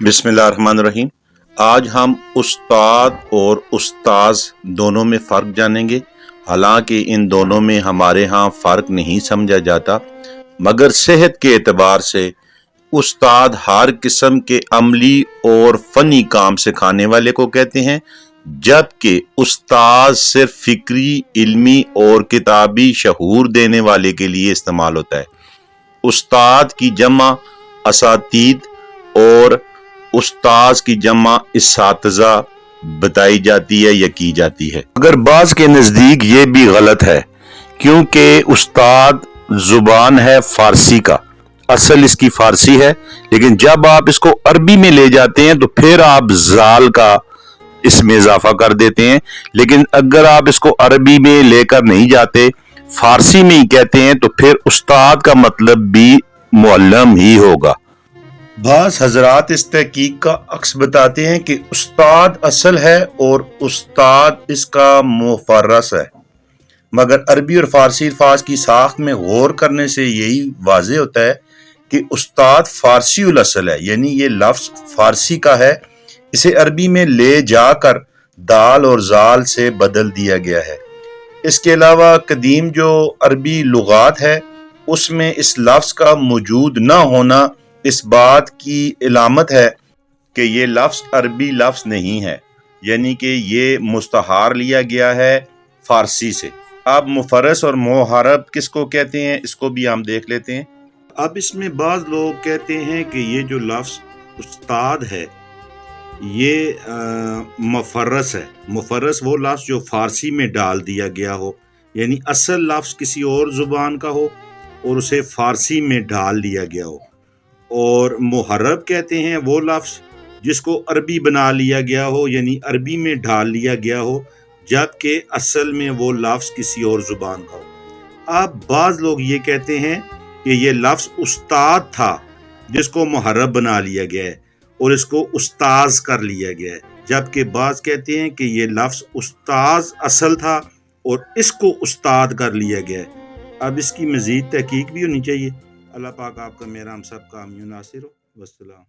बिस्मिल्लाहिर्रहमानिर्रहीम। आज हम उस्ताद और उस्ताज दोनों में फ़र्क जानेंगे। हालांकि इन दोनों में हमारे यहाँ फ़र्क नहीं समझा जाता, मगर सेहत के एतबार से उस्ताद हर किस्म के अमली और फ़नी काम सिखाने वाले को कहते हैं, जबकि उस्ताद सिर्फ फ़िक्री, इल्मी और किताबी शऊर देने वाले के लिए इस्तेमाल होता है। उस्ताद की जमा असातीद और उस्ताज की जमा इस्सातिज़ा बताई जाती है या की जाती है, मगर बाज के नज़दीक ये भी गलत है, क्योंकि उस्ताद जुबान है फारसी का, असल इसकी फारसी है, लेकिन जब आप इसको अरबी में ले जाते हैं तो फिर आप जाल का इसमें इजाफा कर देते हैं। लेकिन अगर आप इसको अरबी में लेकर नहीं जाते, फारसी में ही कहते हैं, तो फिर उस्ताद का मतलब भी मुअल्लम ही होगा। बाज़ हजरात इस तहकीक का अक्स बताते हैं कि उस्ताद असल है और उस्ताद इसका मुफर्रस है, मगर अरबी और फारसी अल्फाज की साख्त में गौर करने से यही वाज़ेह होता है कि उस्ताद फारसी उल असल है, यानी ये लफ्ज़ फारसी का है, इसे अरबी में ले जाकर दाल और जाल से बदल दिया गया है। इसके अलावा कदीम जो अरबी लुगात है उसमें इस लफ्ज़ का मौजूद न होना इस बात की इलामत है कि ये लफ्ज़ अरबी लफ्ज़ नहीं है, यानी कि ये मुस्तहार लिया गया है फारसी से। अब मुफर्रस और मुहरब किसको कहते हैं, इसको भी हम देख लेते हैं। अब इसमें बाज़ लोग कहते हैं कि ये जो लफ्ज़ उस्ताद है ये मुफर्रस है। मुफर्रस वो लफ्ज़ जो फारसी में डाल दिया गया हो, यानी असल लफ्ज़ किसी और ज़ुबान का हो और उसे फारसी में डाल दिया गया हो। और मुहर्रब कहते हैं वो लफ्ज़ जिसको अरबी बना लिया गया हो, यानी अरबी में ढाल लिया गया हो, जबकि असल में वो लफ्ज़ किसी और ज़ुबान का हो। अब बाज़ लोग ये कहते हैं कि ये लफ्ज़ उस्ताद था जिसको मुहर्रब बना लिया गया है और इसको उस्ताज कर लिया गया है, जबकि बाज़ कहते हैं कि ये लफ्ज़ उस्ताज असल था और इसको उस्ताद कर लिया गया है। अब इसकी मज़ीद तहकीक भी होनी चाहिए। अल्लाह पाक आपका मेरा हम सब का अमीन नासिर हो। वस्सलाम।